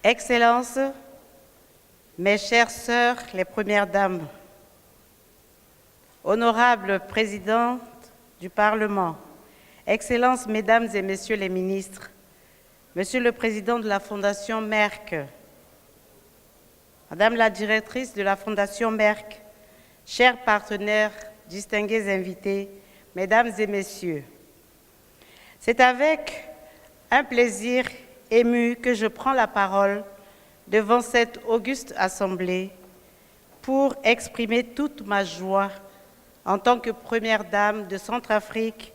Excellences, mes chères sœurs, les premières dames, honorables présidentes du Parlement, Excellences, Mesdames et Messieurs les ministres, Monsieur le Président de la Fondation Merck, Madame la directrice de la Fondation Merck, chers partenaires, distingués invités, Mesdames et Messieurs, c'est avec un plaisir ému que je prends la parole devant cette auguste assemblée pour exprimer toute ma joie en tant que première dame de Centrafrique,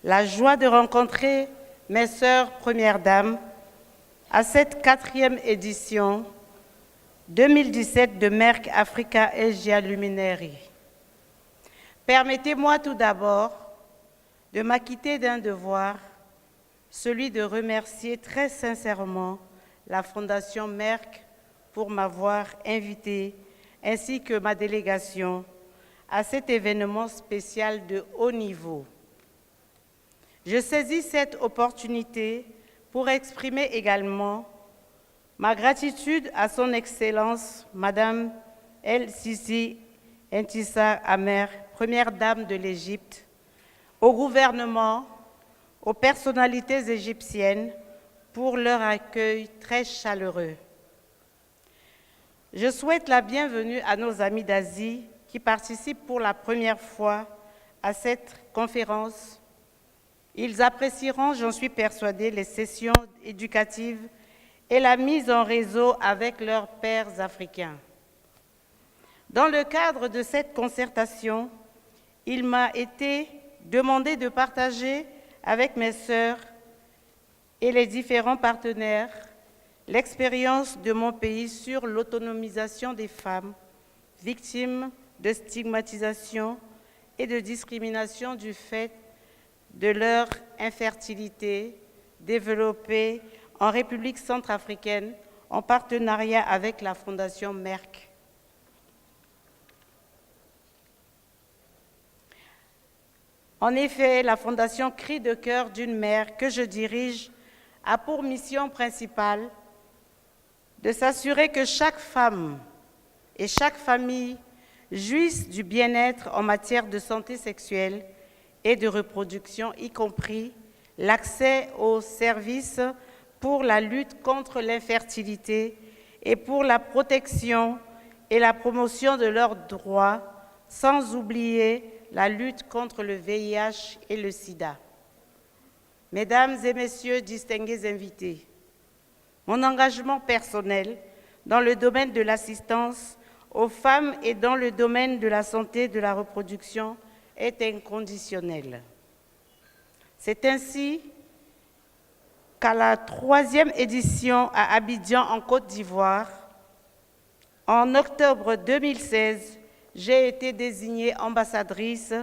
la joie de rencontrer mes sœurs premières dames à cette 4e édition 2017 de Merck Africa Asia Luminary. Permettez-moi tout d'abord de m'acquitter d'un devoir, celui de remercier très sincèrement la Fondation Merck pour m'avoir invité, ainsi que ma délégation, à cet événement spécial de haut niveau. Je saisis cette opportunité pour exprimer également ma gratitude à son Excellence, Madame El-Sisi Ntissa Amer, Première Dame de l'Égypte, au gouvernement, aux personnalités égyptiennes pour leur accueil très chaleureux. Je souhaite la bienvenue à nos amis d'Asie qui participent pour la première fois à cette conférence. Ils apprécieront, j'en suis persuadée, les sessions éducatives et la mise en réseau avec leurs pairs africains. Dans le cadre de cette concertation, il m'a été demandé de partager avec mes sœurs et les différents partenaires l'expérience de mon pays sur l'autonomisation des femmes victimes de stigmatisation et de discrimination du fait de leur infertilité développée en République centrafricaine en partenariat avec la Fondation Merck. En effet, la Fondation Cri de cœur d'une mère que je dirige a pour mission principale de s'assurer que chaque femme et chaque famille jouissent du bien-être en matière de santé sexuelle et de reproduction, y compris l'accès aux services pour la lutte contre l'infertilité et pour la protection et la promotion de leurs droits, sans oublier la lutte contre le VIH et le sida. Mesdames et messieurs distingués invités, mon engagement personnel dans le domaine de l'assistance aux femmes et dans le domaine de la santé et de la reproduction est inconditionnel. C'est ainsi qu'à la 3e édition à Abidjan, en Côte d'Ivoire, en octobre 2016, j'ai été désignée ambassadrice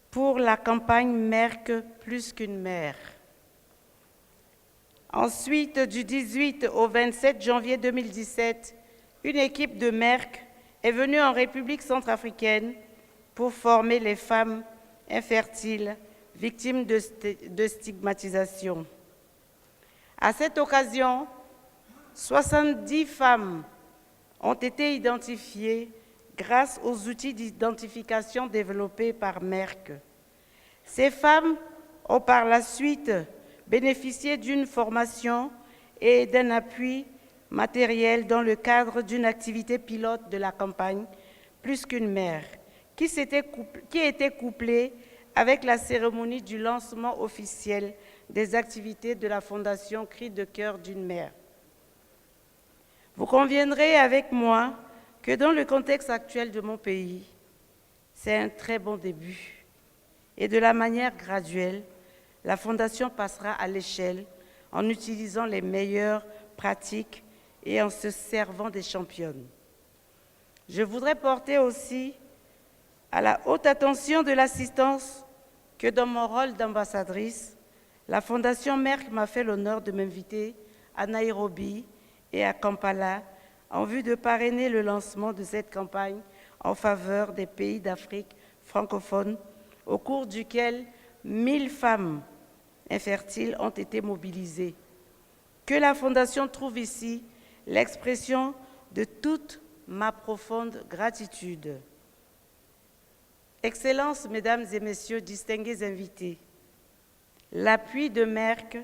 pour la campagne Merck plus qu'une mère. Ensuite, du 18 au 27 janvier 2017, une équipe de Merck est venue en République centrafricaine pour former les femmes infertiles victimes de stigmatisation. À cette occasion, 70 femmes ont été identifiées grâce aux outils d'identification développés par Merck. Ces femmes ont par la suite bénéficié d'une formation et d'un appui matériel dans le cadre d'une activité pilote de la campagne Plus qu'une mère, qui était couplée avec la cérémonie du lancement officiel des activités de la Fondation Cri de cœur d'une mère. Vous conviendrez avec moi que dans le contexte actuel de mon pays, c'est un très bon début. Et de la manière graduelle, la Fondation passera à l'échelle en utilisant les meilleures pratiques et en se servant des championnes. Je voudrais porter aussi à la haute attention de l'assistance que dans mon rôle d'ambassadrice, la Fondation Merck m'a fait l'honneur de m'inviter à Nairobi et à Kampala en vue de parrainer le lancement de cette campagne en faveur des pays d'Afrique francophone, au cours duquel 1000 femmes infertiles ont été mobilisées. que la Fondation trouve ici l'expression de toute ma profonde gratitude. Excellences, Mesdames et Messieurs, distingués invités, l'appui de Merck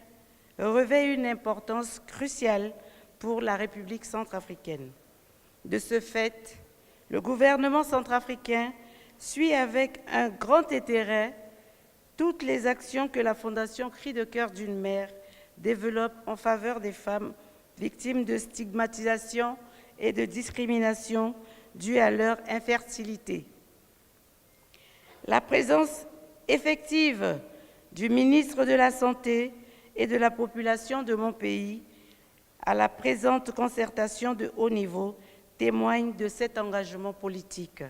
revêt une importance cruciale pour la République centrafricaine. De ce fait, le gouvernement centrafricain suit avec un grand intérêt toutes les actions que la Fondation Cris de cœur d'une mère développe en faveur des femmes victimes de stigmatisation et de discrimination dues à leur infertilité. La présence effective du ministre de la Santé et de la population de mon pays à la présente concertation de haut niveau témoigne de cet engagement politique.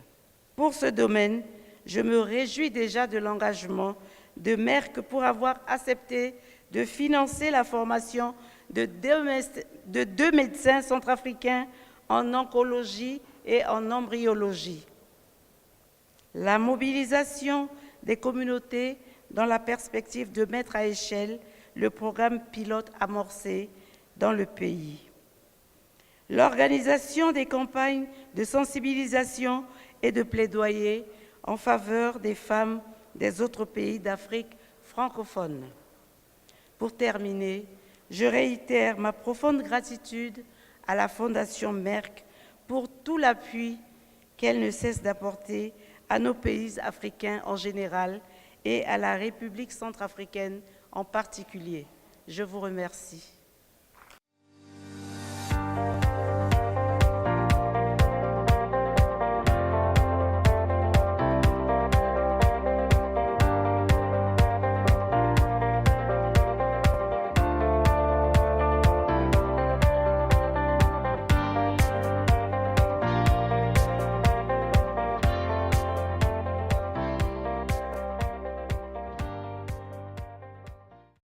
Pour ce domaine, je me réjouis déjà de l'engagement de Merck pour avoir accepté de financer la formation de deux médecins centrafricains en oncologie et en embryologie. La mobilisation des communautés dans la perspective de mettre à échelle le programme pilote amorcé dans le pays. L'organisation des campagnes de sensibilisation et de plaidoyer en faveur des femmes des autres pays d'Afrique francophone. Pour terminer, je réitère ma profonde gratitude à la Fondation Merck pour tout l'appui qu'elle ne cesse d'apporter à nos pays africains en général et à la République centrafricaine en particulier. Je vous remercie.